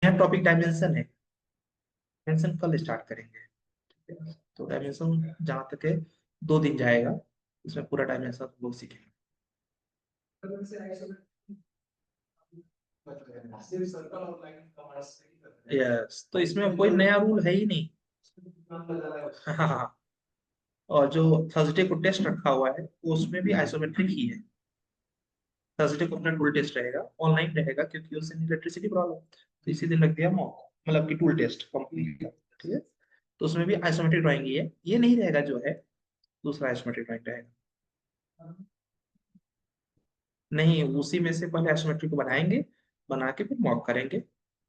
नया topic dimension है। Dimension कल स्टार्ट करेंगे। तो डायमेंशन जहाँ तक है 2 दिन जाएगा, इसमें पूरा डायमेंशन लोग सीखेंगे। यस, तो इसमें कोई नया रूल है ही नहीं। हाँ। और जो थर्सडे को टेस्ट रखा हुआ है वो उसमें भी आइसोमेट्रिक ही है। थर्सडे को अपना टूल टेस्ट रहेगा, ऑनलाइन रहेगा क्योंकि उससे इलेक्ट्रिसिटी प्रॉब्लम, तो इसी दिन लग गया मॉक, मतलब कि टूल टेस्ट कंप्लीट का। ठीक है, तो उसमें भी आइसोमेट्रिक ड्राइंग ही है, ये नहीं रहेगा जो है दूसरा आइसोमेट्रिक ड्राइंग रहेगा। नहीं, उसी में से पहले आइसोमेट्रिक को बनाएंगे, बना के फिर मॉक करेंगे,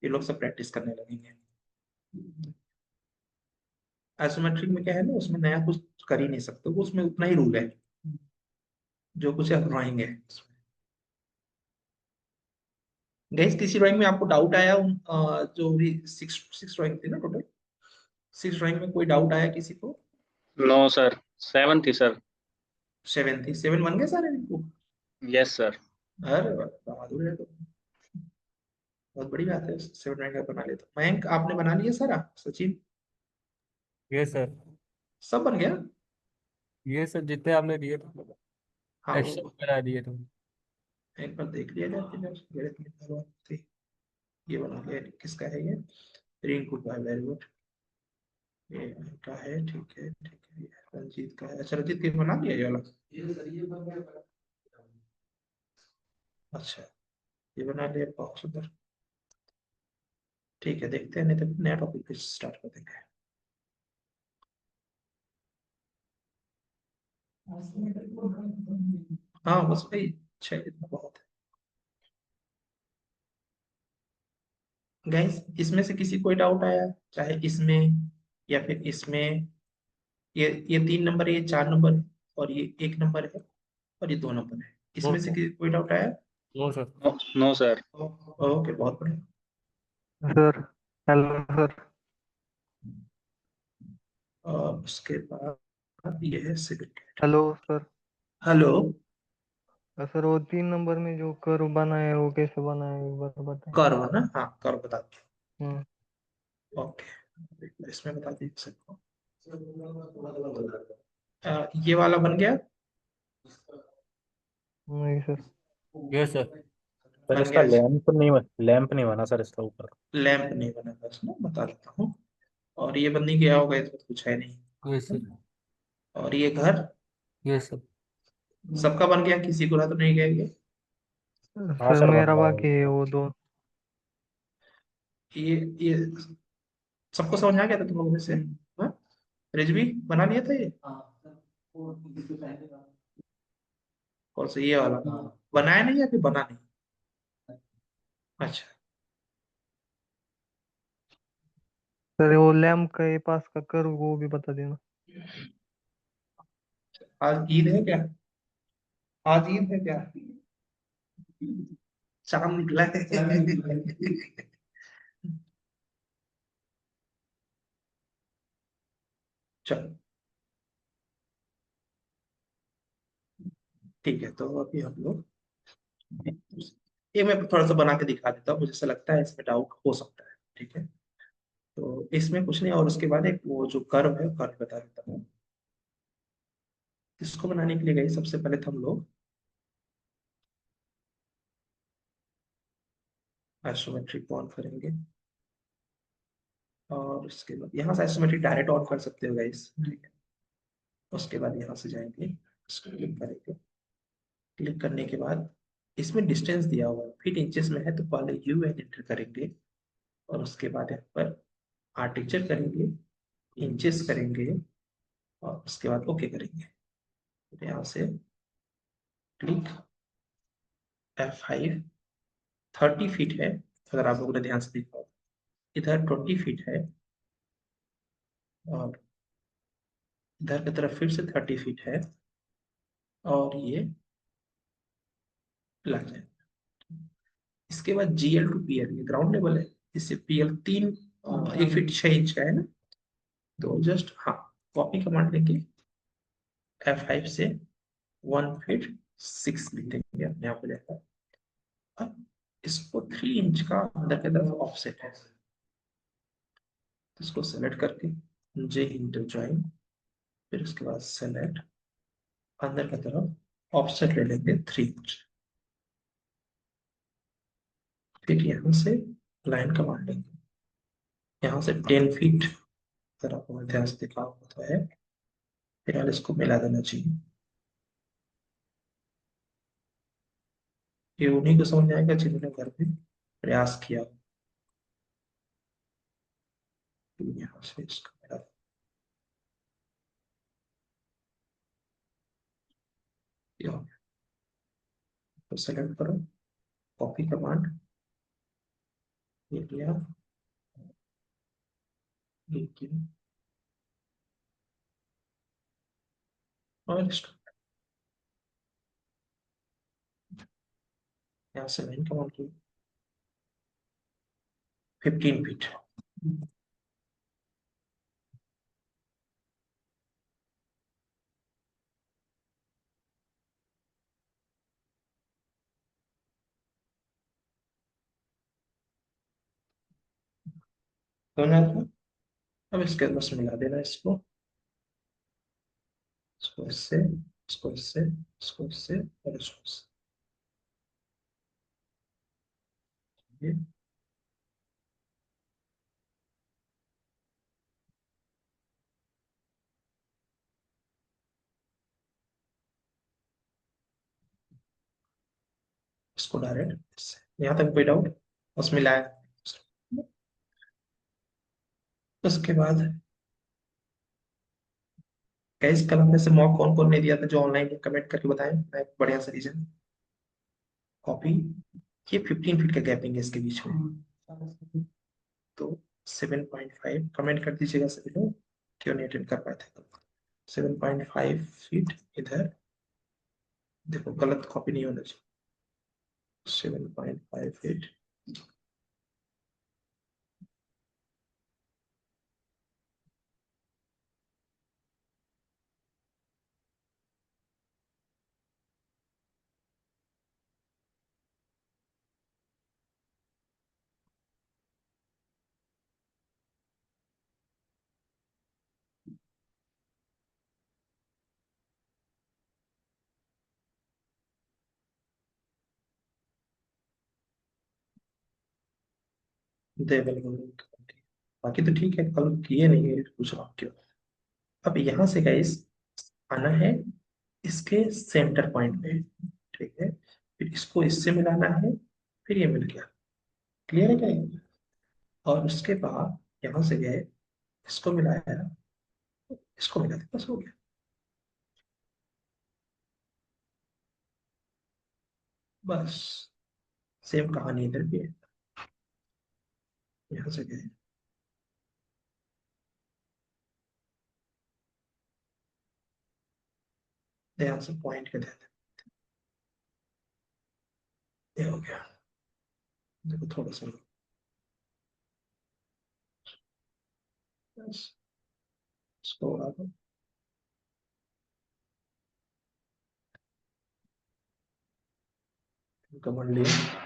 ये लोग सब प्रैक्टिस करने लगेंगे। आइसोमेट्रिक में क्या है ना, उसमें नया कुछ कर ही नहीं सकते, वो उसमें उतना ही रूल है जो कुछ ड्राइंग है उसमें। गैस किसी ड्राइंग में आपको डाउट आया जो भी सिक्स सिक्स ड्राइंग थी ना टोटल, सिक्स ड्राइंग में कोई डाउट आया किसी को? नो सर, 7 थी सर। 7 थी, 7 बन गए सारे इनको? Yes sir. अरे वाह, बहादुर है तो, बहुत बड़ी बात है, 7 ड्राइंग बना लेते। मयंक आपने बना लिया सारा? सचिन? ये सर, सब बन गया? ये सर जितने आपने दिए थे हाँ एक्स्ट्रा करा दिए थे। एक बार देख लिया जाए, गणित में बात थी। ये बना लिया, किसका है ये? रिंकू का है, वेरी गुड। ये का है, ठीक है ठीक है, ये रंजीत का है। अच्छा, रंजीत के बना लिया ये वाला? अच्छा, ये बना लिया, बहुत सुंदर। ठीक है, देखते हैं, नहीं तो नया टॉपिक स्टार्ट कर देंगे। हाँ बस भाई, 6 इतना बहुत है। गाइस इसमें से किसी कोई डाउट आया, चाहे इसमें या फिर इसमें? ये 3 नंबर है, ये 4 नंबर है, और ये 1 नंबर है, और ये 2 नंबर है। नो इसमें से सर, कोई डाउट आया? No sir. No sir. Okay, बहुत बढ़िया। Sir, hello sir. और उसके बाद ये है silicate. Hello sir. Hello. Sir वो 3 नंबर में जो कर्व बना है वो कैसे बना है एक बार बताएं। कर्व ना, हाँ कर्व बता हम्म। दो। ओके, इसमें बता दीजिए सबको। ये वाला बन गया? नहीं सर। ये सर, सर बन इसका गया? लैंप नहीं बना सर इसका ऊपर। लैंप नहीं बना बस ना, बता देता हूँ। और ये बंदी गया होगा, इसमें तो कुछ है नहीं। ये सर, और ये घर ये सर। सबका बन गया, किसी को रह तो नहीं गया ये? हाँ सर सर, बन मेरा रहा बाकी है है। वो दो। ये सबको समझ आ गया था तुम लोगों में से? हाँ, रिजवी बना लिया था ये? कौन सा, ये वाला? बनाया नहीं या फिर बना नहीं? अच्छा। सर वो लैम्प का ये पास का कर्व वो भी बता देना। आज ईद है क्या? आज ईद है क्या? चांद निकला है। चलो ठीक है, तो अभी हम लोग ये मैं थोड़ा सा बना के दिखा देता हूँ, मुझे ऐसा लगता है इसमें डाउट हो सकता है। ठीक है, तो इसमें कुछ नहीं, और उसके बाद एक वो जो कर्व है कर्व बता देता हूँ। इसको बनाने के लिए गए, सबसे पहले तो हम लोग आइसोमेट्रिक ऑन करेंगे, और उसके बाद यहाँ से आइसोमेट्रिक डायरेक्ट ऑन कर सकते हो गाइस। ठीक है, उसके बाद यहाँ से जाएंगे, इसको क्लिक करेंगे। क्लिक करने के बाद इसमें डिस्टेंस दिया हुआ है, फीट इंचेस में है, तो पहले यू एन एंटर करेंगे, और उसके बाद यहाँ पर आर्टिचर करेंगे, इंचेस करेंगे, और उसके बाद ओके करेंगे। तो यहाँ से क्लिक F5, 30 फीट है, अगर आप लोगों ने ध्यान से देखा हो। इधर 20 फीट है, और इधर की तरफ फिर से 30 फीट है, और ये लग जाए। इसके बाद GL to PL, ये ग्राउंड लेवल है, इससे PL 1 फीट 6 इंच का है ना, तो जस्ट हाँ, कॉपी कमांड लेके F5 से 1 फीट 6 लिख देंगे अपने आप हो जाएगा। अब इसको 3 इंच का अंदर की तरफ ऑफसेट है, इसको सेलेक्ट करके जे इंटर ज्वाइन, फिर उसके बाद सेलेक्ट अंदर की तरफ ऑफसेट ले लेंगे 3 इंच। फिर यहाँ से लाइन कमांड लेंगे, यहाँ से 10 फीट, अगर आपको ध्यान से देखा होता है, फिलहाल इसको मिला देना चाहिए। ये उन्हीं को समझ आएगा जिन्होंने घर में प्रयास किया। तो यहाँ से इसको मिला दिया, तो सेलेक्ट करो, कॉपी कमांड, ये लिया, ये किया, और इसको यहाँ से लाइन कमांड की 15 फीट। तो ना, अब इसके बस मिला देना इसको, इसको इससे, इसको इससे, इसको इससे, और इसको इससे। ये इसको डायरेक्ट इससे, यहाँ तक कोई डाउट उसमें लाया। उसके बाद गाइस कल में से मॉक कौन कौन ने दिया था, जो ऑनलाइन कमेंट करके बताएं, मैं बढ़िया सा रीजन। कॉपी, ये 15 फीट का गैपिंग है इसके बीच में, तो 7.5 कमेंट कर दीजिएगा सभी लोग, क्यों नहीं अटेंड कर पाए थे। 7.5 फीट इधर, देखो गलत कॉपी नहीं होना चाहिए, 7.5 फीट, देवल। बाकी तो ठीक है, कल किए नहीं है, पूछ रहा हूँ क्यों। अब यहाँ से गाइस आना है इसके सेंटर पॉइंट में, ठीक है, फिर इसको इससे मिलाना है, फिर ये मिल गया, क्लियर है क्या ये? और उसके बाद यहाँ से गए, इसको मिलाया, इसको मिला दिया, बस हो गया। बस सेम कहानी इधर भी है, यहाँ से गए, ध्यान से पॉइंट के ध्यान, ये हो गया। देखो थोड़ा सा, बस इसको उड़ा दो, कमांड लिया,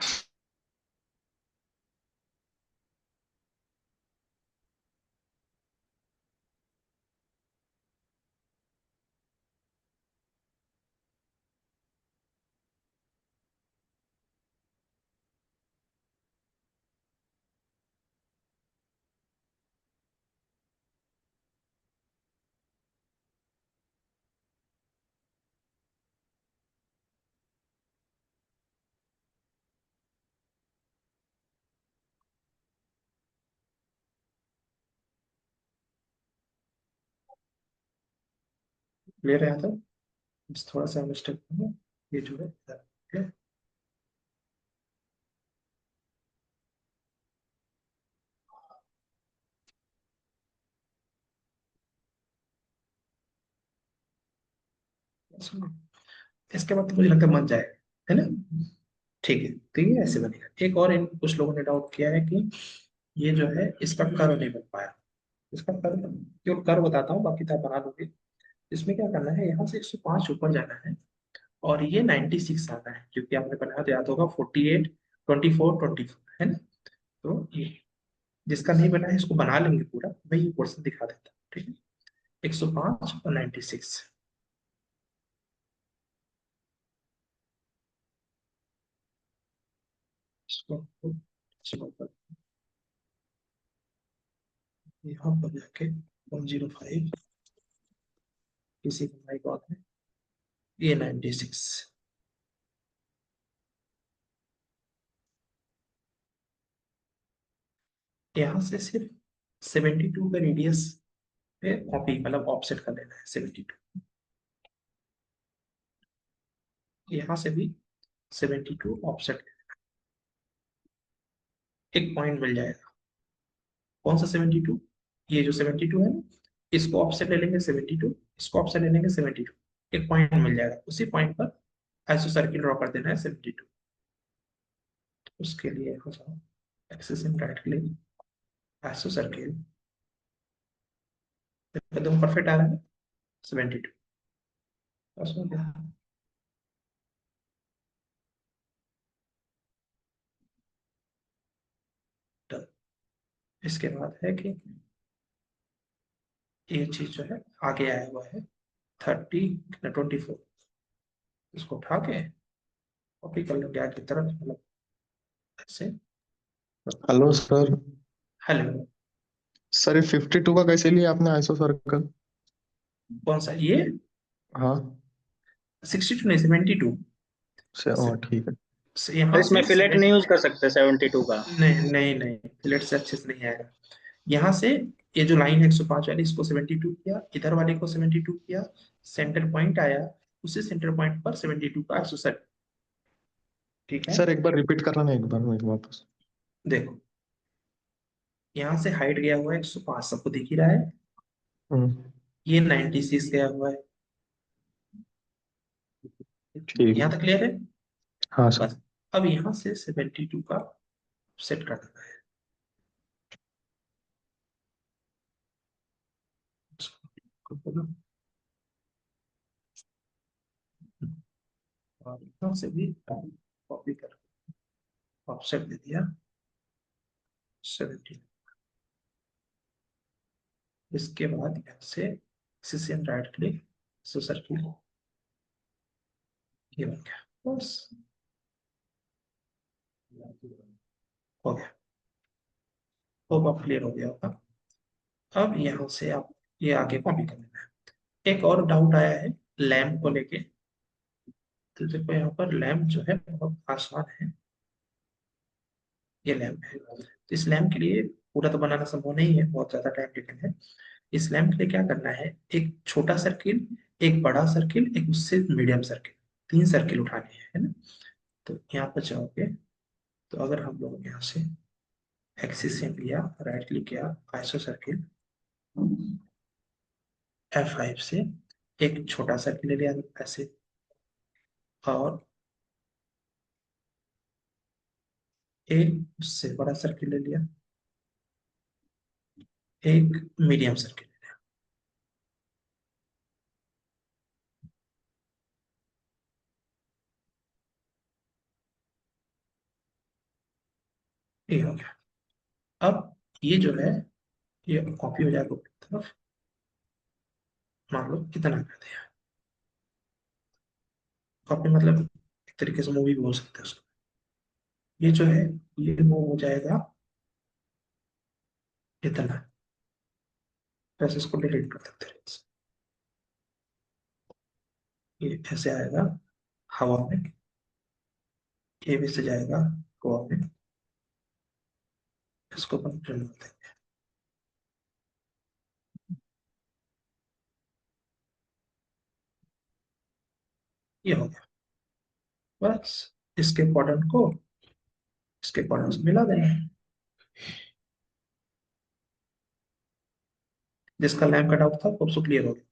क्लियर है यहाँ तक? बस थोड़ा सा मिस्टेक, ये जो है इधर, ठीक है? सुनो, इसके बाद तो मुझे लगता है मन जाएगा, है ना? ठीक है, तो ये ऐसे बनेगा। एक और इन कुछ लोगों ने डाउट किया है कि ये जो है इसका कर्व नहीं बन पाया, इसका कर्व केवल कर्व बताता हूँ, बाकी तो आप बना लोगे। इसमें क्या करना है, यहाँ से 105 ऊपर जाना है, और ये 96 आना है, क्योंकि आपने बनाया तो याद होगा 48 24 है ना। तो ये जिसका नहीं बना है इसको बना लेंगे पूरा, मैं ये पोर्शन दिखा देता हूँ, ठीक है। 105 और 96। यहाँ पर जाके 105 किसी का माइक ऑन है, ये 96। यहाँ से सिर्फ 72 का रेडियस पे कॉपी मतलब ऑफसेट कर लेना है 72। यहाँ से भी 72 ऑफसेट, एक पॉइंट मिल जाएगा। कौन सा 72? ये जो 72 है ना, इसको ऑफसेट ले लेंगे 72, इसको ऑफसेट ले लेंगे 72, एक पॉइंट मिल जाएगा। उसी पॉइंट पर आइसो सर्किल ड्रॉ कर देना है 72। उसके लिए हो जाओ axis and right click, iso circle, एकदम परफेक्ट आ रहा है 72। बस हो गया। Done। इसके बाद है कि ये चीज जो है आगे आया हुआ है 24, इसको उठा के कॉपी कर लेंगे आगे की तरफ, मतलब ऐसे। Hello sir. हेलो। सर ये 52 का कैसे लिया आपने आइसो सर्कल? कौन सा ये? हाँ 62 नहीं 72। ठीक है। यहाँ इसमें से फिलेट नहीं यूज कर सकते 72 का? नहीं नहीं नहीं, फिलेट से अच्छे से नहीं आएगा। यहाँ से ये जो लाइन है 105 वाली, इसको 72 किया, इधर वाले को 72 किया, सेंटर पॉइंट आया, उसी सेंटर पॉइंट पर 72 का आइसोसेट। ठीक है। सर एक बार रिपीट करना ना, एक बार एक वापस। देखो यहाँ से हाइट गया हुआ है 105, सबको दिख ही रहा है। हम्म, ये 96 गया हुआ है। ठीक यहाँ है। तक क्लियर है? हाँ सर। बस अब यहाँ से 72 का सेट कर देना है। और यहाँ से भी कॉपी कर ऑफसेट दे दिया 70। इसके बाद यहाँ से सीसीएम राइट क्लिक, सो सर्किल, ये बन गया। बस हो गया। होप आप क्लियर हो गया होगा। अब यहाँ से आप ये आगे कॉपी कर लेना है। एक और डाउट आया है लैम्प को लेके, तो देखो यहाँ पर लैम्प जो है बहुत आसान है। ये लैम्प है, तो इस लैम्प के लिए पूरा तो बनाना संभव नहीं है, बहुत ज्यादा टाइम टेकन है। इस लैम्प के लिए क्या करना है, एक छोटा सर्किल, एक बड़ा सर्किल, एक उससे मीडियम सर्किल, 3 सर्किल उठाने हैं, है ना। तो यहाँ पर जाओगे, तो अगर हम लोग यहाँ से एक्सिस से लिया, राइट क्लिक किया, आइसो सर्किल, F5 से एक छोटा सर्किल ले लिया ऐसे, और एक उससे बड़ा सर्किल ले लिया, एक मीडियम सर्किल ले लिया। ये हो गया। अब ये जो है ये कॉपी हो जाएगा ऊपर की तरफ, मान लो कितना कर दिया। कॉपी मतलब एक तरीके से मूवी भी बोल सकते हैं उसको। ये जो है ये मूव हो जाएगा इतना, वैसे इसको डिलीट कर देते हैं। ये ऐसे आएगा हवा में, ये भी से जाएगा हवा में, इसको अपन प्रिंट कर देंगे। ये हो गया। बस इसके क्वाड्रेंट को इसके क्वाड्रेंट से मिला देना है। जिसका लैम्प कट आउट था वो सब क्लियर हो गया,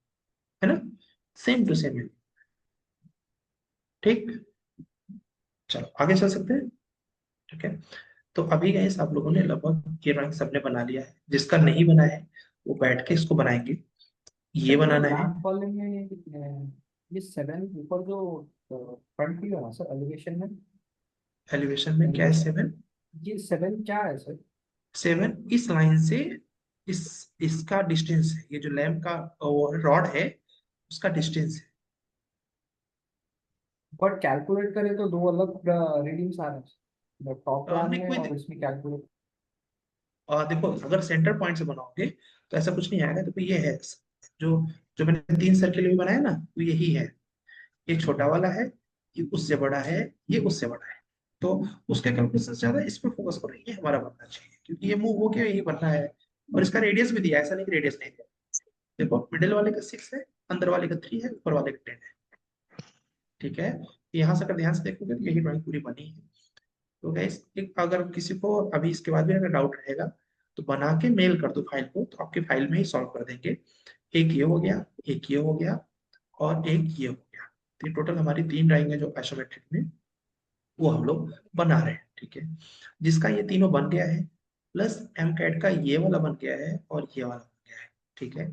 है ना। सेम टू सेम है। ठीक, चलो आगे चल सकते हैं। ठीक है, तो अभी गाइस आप लोगों ने लगभग ये ड्राइंग सबने बना लिया है। जिसका नहीं बना है वो बैठ के इसको बनाएंगे। ये बनाना है। लैम्प वाले में ये 7 ऊपर जो फ्रंट की है ना सर एलिवेशन में, एलिवेशन में क्या है 7, ये 7 क्या है सर? 7 इस लाइन से इस इसका डिस्टेंस है, ये जो लैम्प का रॉड है उसका डिस्टेंस है। बट कैलकुलेट करें तो दो अलग रीडिंग्स आ रहे हैं, टॉप प्लान नहीं में कोई और इसमें कैलकुलेट। देखो अगर सेंटर पॉइंट से बनाओगे तो ऐसा कुछ नहीं आएगा। देखो ये है जो जो मैंने 3 सर्किल भी बनाया ना, वो यही है। ये छोटा वाला है, ये उससे बड़ा है, ये उससे बड़ा है। तो उसके कैलकुलेशन से ज्यादा इस पर फोकस करो, ये हमारा बनना चाहिए क्योंकि ये मूव होके यही बनना है। और इसका रेडियस भी दिया है, ऐसा नहीं कि रेडियस नहीं दिया। देखो मिडिल वाले का 6 है, अंदर वाले का 3 है, ऊपर वाले का 10 है। ठीक है, यहाँ से अगर ध्यान से देखोगे तो यही ड्राइंग पूरी बनी है। तो गाइस अगर किसी को अभी इसके बाद भी अगर डाउट रहेगा तो बना के मेल कर दो फाइल को, तो आपके फाइल में ही सॉल्व कर देंगे। एक ये हो गया, एक ये हो गया, और एक ये हो गया। तो टोटल हमारी 3 ड्राइंग है जो आइसोमेट्रिक में वो हम लोग बना रहे हैं। ठीक है, जिसका ये तीनों बन गया है, प्लस एम कैट का ये वाला बन गया है और ये वाला बन गया है। ठीक है,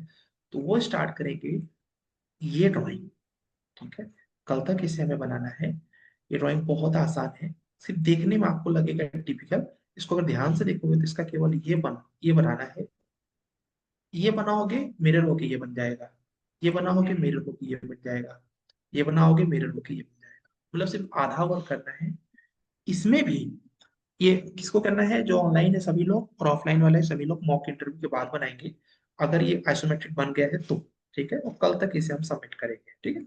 तो वो स्टार्ट करेंगे ये ड्राइंग। ठीक है, कल तक इसे हमें बनाना है। ये ड्राइंग बहुत आसान है, सिर्फ देखने में आपको लगेगा टिपिकल। इसको अगर ध्यान से देखोगे तो इसका केवल ये बनाना है। ये बनाओगे मिरर होके ये बन जाएगा, ये बनाओगे मिरर होके ये बन जाएगा, ये बनाओगे मिरर होके ये बन जाएगा। मतलब सिर्फ आधा वर्क करना है। इसमें भी ये किसको करना है, जो ऑनलाइन है सभी लोग और ऑफलाइन वाले सभी लोग मॉक इंटरव्यू के बाद बनाएंगे, अगर ये आइसोमेट्रिक बन गया है तो। ठीक है, और कल तक इसे हम सबमिट करेंगे। ठीक है,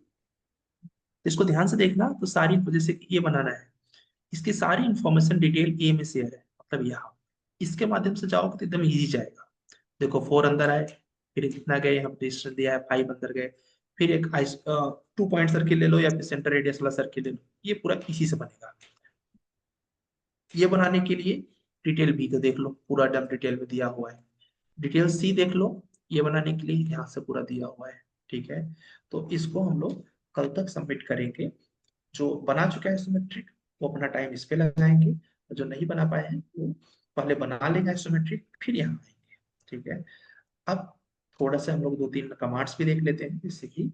इसको ध्यान से देखना। तो सारी जैसे कि ये बनाना है, इसकी सारी इंफॉर्मेशन डिटेल ए में शेयर है। मतलब यहाँ इसके माध्यम से जाओगे तो एकदम इजी जाएगा। देखो 4 अंदर आए, फिर कितना गए, हम डिस्टेंस दिया है 5 अंदर गए, फिर एक 2 पॉइंट सर्किल ले लो या फिर सेंटर रेडियस वाला सर्किल ले लो, ये पूरा इसी से बनेगा। ये बनाने के लिए डिटेल बी को देख लो, पूरा डम डिटेल में दिया हुआ है। डिटेल सी देख लो, ये बनाने के लिए यहाँ से पूरा दिया हुआ है। ठीक है, तो इसको हम लोग कल तक सबमिट करेंगे। जो बना चुका है सिमेट्रिक वो अपना टाइम इस पे लगाएंगे, और जो नहीं बना पाए हैं वो पहले बना लेगा सिमेट्रिक, फिर यहाँ आएंगे। ठीक है, अब थोड़ा सा हम लोग 2-3 कमांड्स भी देख लेते हैं, जिससे कि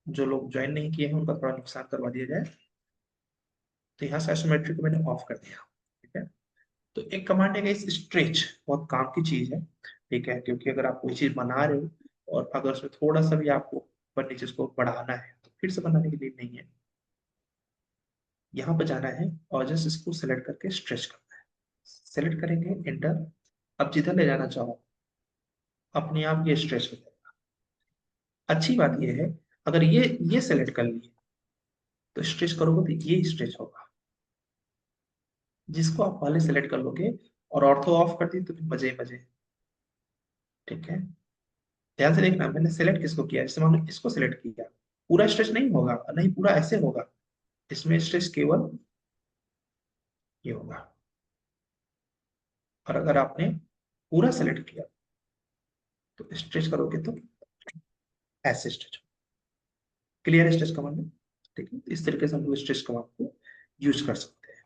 जो लोग ज्वाइन नहीं किए हैं उनका थोड़ा नुकसान करवा दिया जाए। तो यहाँ से सिमेट्रिक को मैंने ऑफ कर दिया। ठीक है, तो एक कमांड है इस स्ट्रेच, बहुत काम की चीज है। ठीक है, क्योंकि अगर आप कोई चीज बना रहे हो और अगर उसमें थोड़ा सा भी आपको ऊपर नीचे उसको बढ़ाना है तो फिर से बनाने के लिए नहीं है। यहाँ पे जाना है और जस्ट इसको सेलेक्ट करके स्ट्रेच करना है। सेलेक्ट करेंगे एंटर। अब जिधर ले जाना चाहो अपने आप ये स्ट्रेच हो जाएगा। अच्छी बात ये है, अगर ये सेलेक्ट कर लिए तो स्ट्रेच करोगे तो ये स्ट्रेच होगा। जिसको आप पहले सेलेक्ट कर लोगे और ऑर्थो ऑफ कर दी तो फिर मजे ही मजे। ठीक है, ध्यान से देखना, मैंने सेलेक्ट किसको किया, जैसे मान लो इसको सेलेक्ट किया, पूरा स्ट्रेच नहीं होगा, नहीं पूरा ऐसे होगा। इसमें स्ट्रेच केवल ये होगा। और अगर आपने पूरा सेलेक्ट किया तो स्ट्रेच करोगे तो ऐसे स्ट्रेच। क्लियर है स्ट्रेच कमांड में? ठीक है, इस तरीके से हम लोग स्ट्रेच कमांड को यूज कर सकते हैं।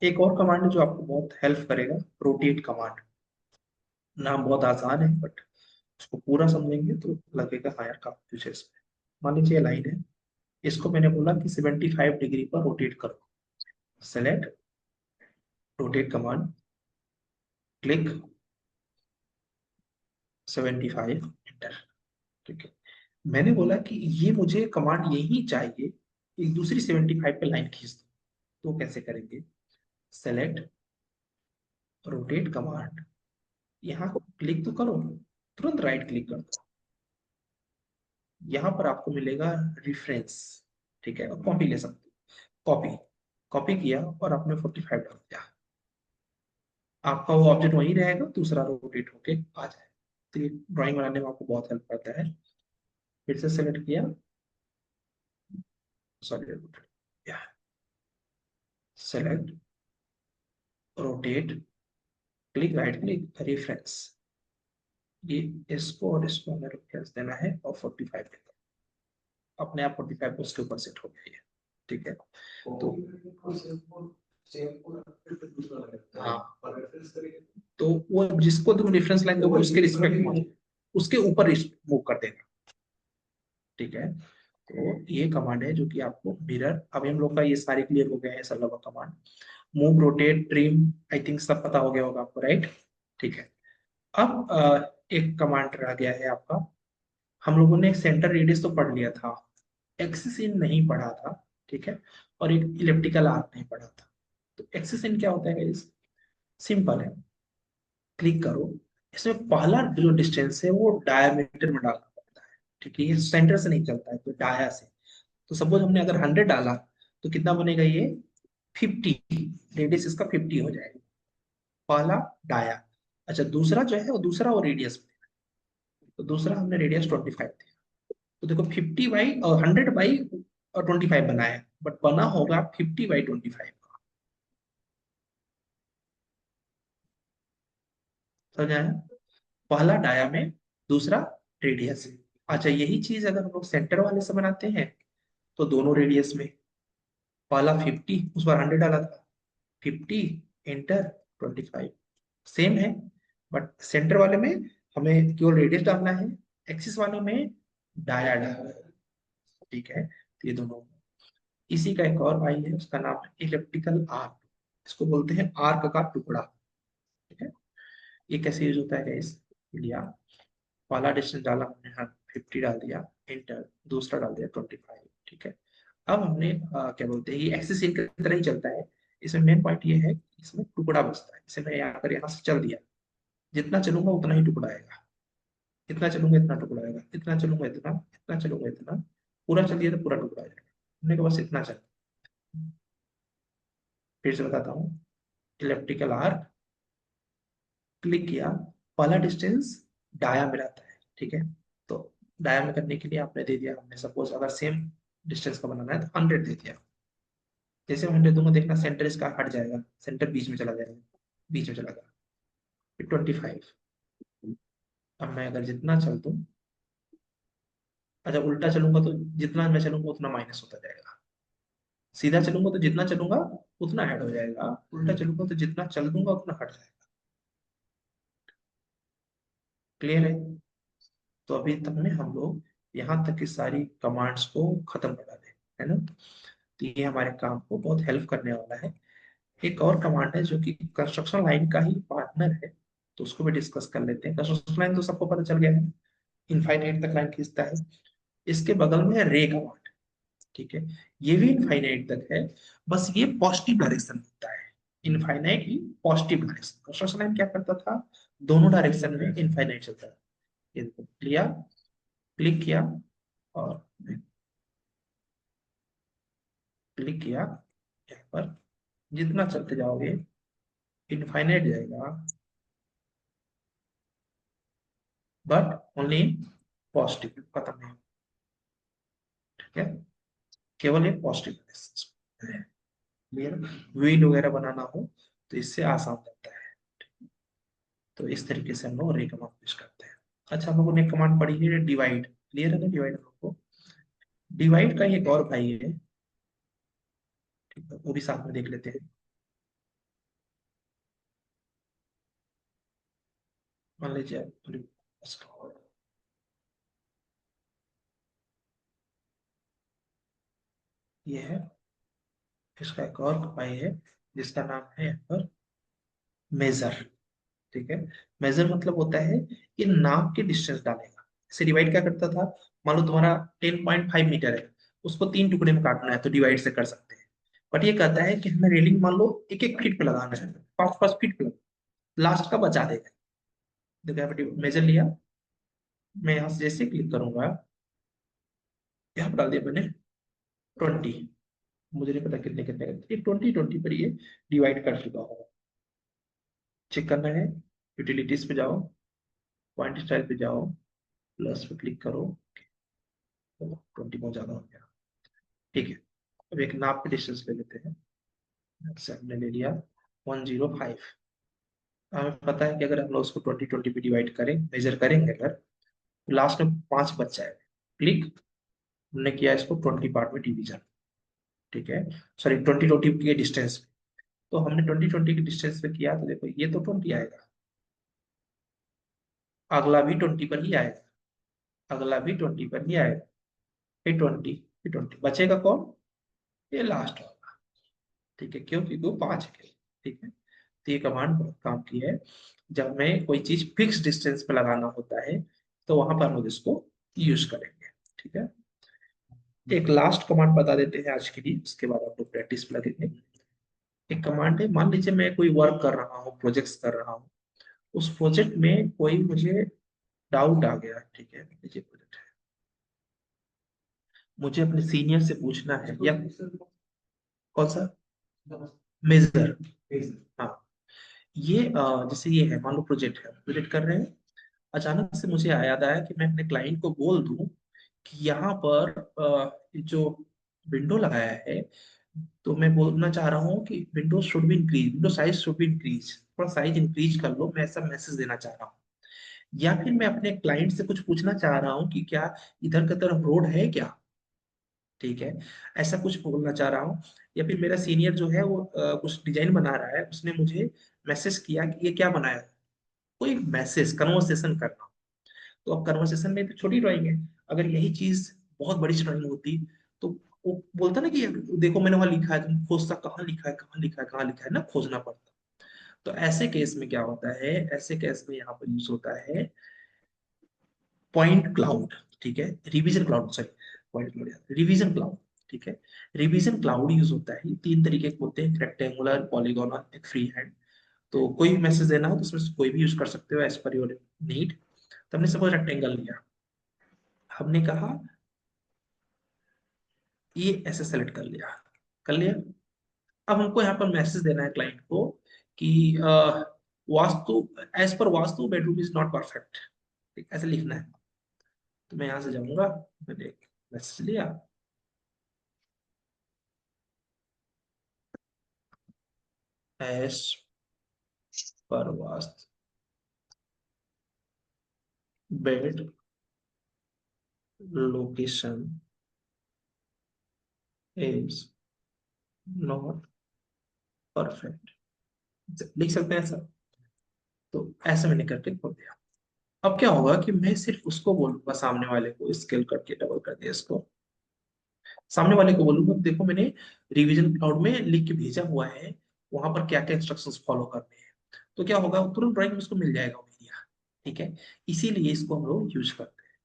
एक और कमांड है जो आपको बहुत हेल्प करेगा, रोटेट कमांड। नाम बहुत आसान है बट उसको पूरा समझेंगे तो लगेगा हाँ यार काफी कुछ है इसमें। मान लीजिए लाइन है, इसको मैंने बोला कि 75 डिग्री पर रोटेट करो। Select rotate command, click 75 enter. ठीक है, मैंने बोला कि ये मुझे कमांड यही चाहिए, एक दूसरी 75 पे लाइन खींच दो। तो कैसे करेंगे, सेलेक्ट रोटेट कमांड, यहाँ क्लिक तो करो, तुरंत राइट क्लिक कर दो। यहाँ पर आपको मिलेगा रेफरेंस। ठीक है, और कॉपी ले सकते हो। कॉपी कॉपी किया और आपने 45 डाल दिया, आपका वो ऑब्जेक्ट वहीं रहेगा, दूसरा रोटेट होके आ जाए। तो ये ड्राइंग बनाने में आपको बहुत हेल्प करता है। फिर से सेलेक्ट किया, sorry select rotate, click right click reference. ये इसको और इसको हमें रेफरेंस देना है और 45 देना, अपने आप 45 को उसके ऊपर सेट हो गया ये। ठीक है, तो हाँ, तो वो जिसको तुम रेफरेंस लाइन दोगे उसके रिस्पेक्ट में उसके ऊपर मूव कर देगा। ठीक है, तो ये कमांड है जो कि आपको मिरर, अभी हम लोग का ये सारे क्लियर हो गए हैं सब लोग command. Move, rotate, trim, I think सब पता हो गया होगा आपको, राइट? ठीक है। अब एक कमांड रह गया है आपका। हम लोगों ने सेंटर रेडियस तो पढ़ लिया था, एक्सिस इन नहीं पढ़ा था, ठीक है, और एक इलेप्टिकल आर्क नहीं पढ़ा था। तो एक्सिस इन क्या होता है गाइस? सिंपल है, क्लिक करो, इसमें पहला जो डिस्टेंस है वो डायमीटर में डालना पड़ता है, ठीक है, ये सेंटर से नहीं चलता है, तो डाया से। तो सपोज हमने अगर 100 डाला तो कितना बनेगा ये? 50, रेडियस इसका 50 हो जाएगा, पहला डाया। अच्छा, दूसरा जो है वो दूसरा और रेडियस में, तो दूसरा हमने रेडियस 25 दिया। तो देखो 50 बाई और 100 बाई और 25 बनाया, बट बना होगा 50 बाई 25 का। समझ आया? पहला डाया में, दूसरा रेडियस है। अच्छा, यही चीज अगर हम लोग सेंटर वाले से बनाते हैं तो दोनों रेडियस में, पहला 50, उस बार 100 डाला था, 50 इंटर 25, सेम है, बट सेंटर वाले में हमें केवल रेडियस डालना है, एक्सिस वाले में डाया डालना है, ठीक है। तो ये दोनों, इसी का एक और भाई है, उसका नाम है इलेप्टिकल आर्क, इसको बोलते हैं आर्क का टुकड़ा, ठीक है। ये कैसे यूज होता है गाइस? लिया, पहला डिस्टेंस डाला हमने, हाँ 50 डाल दिया, इंटर, दूसरा डाल दिया 25, ठीक है। अब हमने क्या बोलते हैं, ये एक्सिस इन की तरह ही चलता है। इसमें मेन पॉइंट ये है कि इसमें टुकड़ा बचता है। जैसे मैं यहाँ से चल दिया, जितना चलूंगा उतना ही टुकड़ा आएगा, इतना चलूंगा इतना टुकड़ा आएगा, इतना चलूंगा इतना, इतना चलूंगा इतना, पूरा चलिए तो पूरा टुकड़ा आ जाएगा। हमने कहा बस इतना चल, फिर से बताता हूँ, इलेप्टिकल आर्क, क्लिक किया, पहला डिस्टेंस डाया में रहता है, ठीक है। तो डाया में करने के लिए आपने दे दिया, हमने सपोज अगर सेम डिस्टेंस का बनाना है तो 100 दे दिया। जैसे 100 दूंगा, देखना सेंटर इसका हट जाएगा, सेंटर बीच में चला जाएगा, बीच में चला गया। फिर 25, अब मैं अगर जितना चल दूं, अच्छा उल्टा चलूंगा तो जितना मैं चलूंगा उतना माइनस होता जाएगा, सीधा चलूंगा तो जितना चलूंगा उतना ऐड हो जाएगा, उल्टा चलूंगा तो जितना चल दूंगा उतना हट जाएगा। क्लियर है? तो अभी तक में हम लोग यहाँ तक की सारी कमांड्स को खत्म कर डाले, है ना? तो ये हमारे काम को बहुत हेल्प करने वाला है। एक और कमांड है जो कि कंस्ट्रक्शन लाइन का ही पार्टनर है, तो उसको भी डिस्कस कर लेते हैं। कंस्ट्रक्शन लाइन तो सबको पता चल गया है, इनफाइनाइट तक लाइन खींचता है। इसके बगल में है रे कमांड, ठीक है, ये भी इनफाइनाइट तक है, बस ये पॉजिटिव डायरेक्शन में होता है। इनफाइनाइट ही पॉजिटिव डायरेक्शन, कंस्ट्रक्शन लाइन क्या करता था, दोनों डायरेक्शन में इनफाइनाइट चलता था। ये देखो, लिया, क्लिक किया, और क्लिक किया, यहाँ पर जितना चलते जाओगे इनफाइनाइट जाएगा, बट ओनली पॉजिटिव, खत्म नहीं, ठीक है, केवल एक पॉजिटिव है। क्लियर? व्हील वगैरह बनाना हो तो इससे आसान रहता है। तो इस तरीके से हम लोग रे कमांड यूज करते हैं। अच्छा, हम लोगों ने कमांड पढ़ी है डिवाइड, क्लियर है ना? डिवाइड हम लोग को, डिवाइड का एक और भाई है, ठीक है, वो भी साथ में देख लेते हैं। मान लीजिए ये है, इसका एक और भाई है जिसका नाम है यहाँ पर मेजर, ठीक है। मेजर मतलब होता है ये नाप के डिस्टेंस डालेगा। इसे डिवाइड क्या करता था, मान लो तुम्हारा 10.5 मीटर है, उसको 3 टुकड़े में काटना है तो डिवाइड से कर सकते हैं। बट ये कहता है कि हमें रेलिंग मान लो 1-1 फीट पे लगाना है, 5-5 फीट पे, लास्ट का बचा देगा। देखो यहाँ पे मेजर लिया, मैं यहाँ से जैसे क्लिक करूंगा, यहाँ पर डाल दिया मैंने 20, मुझे नहीं पता कितने कितने का, ये 20-20 पर ये डिवाइड कर चुका होगा। चेक करना है, यूटिलिटीज पे जाओ, पॉइंट स्टाइल पे जाओ, प्लस पे क्लिक करो, 20 बहुत ज्यादा हो गया, ठीक है। अब एक नाप पे डिस्टेंस ले लेते हैं, से हमने ले लिया 105। हमें पता है कि अगर हम लोग उसको 20-20 पे डिवाइड करें, मेजर करेंगे अगर, तो लास्ट में 5 बच जाएगा। क्लिक, हमने किया इसको 20 पार्ट में डिवीजन, ठीक है, सॉरी 20-20 के डिस्टेंस पे। तो हमने 20-20 के डिस्टेंस पे किया, तो देखो ये तो 20 आएगा, अगला भी 20 पर ही आएगा, अगला भी 20 पर ही आएगा, A20 A20 बचेगा कौन, ये लास्ट वाला, ठीक है, क्यों, क्योंकि वो 5 है, ठीक है। तो ये कमांड बहुत काम की है, जब मैं कोई चीज फिक्स डिस्टेंस पे लगाना होता है तो वहां पर हम लोग इसको यूज करेंगे, ठीक है। एक लास्ट कमांड बता देते हैं आज के लिए, उसके बाद आप लोग प्रैक्टिस पे लगेंगे। एक कमांड है, मान लीजिए मैं कोई वर्क कर रहा हूँ, प्रोजेक्ट्स कर रहा हूँ, उस प्रोजेक्ट में कोई मुझे डाउट आ गया, ठीक है, मान लीजिए प्रोजेक्ट है, मुझे अपने सीनियर से पूछना है, या कौन सा मेजर, हाँ, ये जैसे ये है, मान लो प्रोजेक्ट है, प्रोजेक्ट कर रहे हैं, अचानक से मुझे याद आया कि मैं अपने क्लाइंट को बोल दूं कि यहाँ पर जो विंडो लगाया है, तो मैं बोलना चाह रहा हूँ कि window should be increase, window size should be increase, थोड़ा साइज इंक्रीज कर लो, मैं ऐसा मैसेज देना चाह रहा हूँ। या फिर मैं अपने क्लाइंट से कुछ पूछना चाह रहा हूँ कि क्या इधर की तरफ रोड है क्या, ठीक है, ऐसा कुछ बोलना चाह रहा हूँ। या फिर मेरा सीनियर जो है वो कुछ डिजाइन बना रहा है, उसने मुझे मैसेज किया कि ये क्या बनाया है, कोई मैसेज कन्वर्सेशन करना। तो अब कन्वर्सेशन में तो छोटी ड्राइंग है, अगर यही चीज बहुत बड़ी ड्राइंग होती तो वो बोलता ना कि देखो मैंने वहां लिखा है, तुम खोजता कहाँ लिखा है, कहाँ लिखा है, कहाँ लिखा है ना, खोजना पड़ता। तो ऐसे केस में क्या होता है, ऐसे केस में यहाँ पर यूज होता है पॉइंट क्लाउड, ठीक है, revision cloud, sorry, point cloud, revision cloud, ठीक है। रिवीजन क्लाउड यूज होता है, ये 3 तरीके के होते हैं, रेक्टेंगुलर, पॉलीगोनल, एक फ्री हैंड। तो कोई भी मैसेज देना हो तो उसमें से कोई भी यूज कर सकते हो एज पर योर नीड। तो हमने सपोज रेक्टेंगल लिया, हमने कहा ये ऐसे सेलेक्ट कर लिया, कर लिया। अब हमको यहाँ पर मैसेज देना है क्लाइंट को कि वास्तु, एज पर Vastu bedroom is not perfect, ऐसे लिखना है। तो मैं यहाँ से जाऊंगा, मैंने एक मैसेज लिया, एज पर Vastu bed location is not perfect, लिख सकते हैं सर। तो ऐसे मैंने करके खोल दिया। अब क्या होगा कि मैं सिर्फ उसको बोलूंगा, सामने वाले को, स्केल करके डबल कर दिया इसको, सामने वाले को बोलूंगा देखो मैंने रिवीजन क्लाउड में लिख के भेजा हुआ है, वहां पर क्या क्या इंस्ट्रक्शंस फॉलो करने हैं। तो क्या होगा, तुरंत ड्राइंग में उसको मिल जाएगा वो एरिया, ठीक है। इसीलिए इसको हम लोग यूज करते हैं।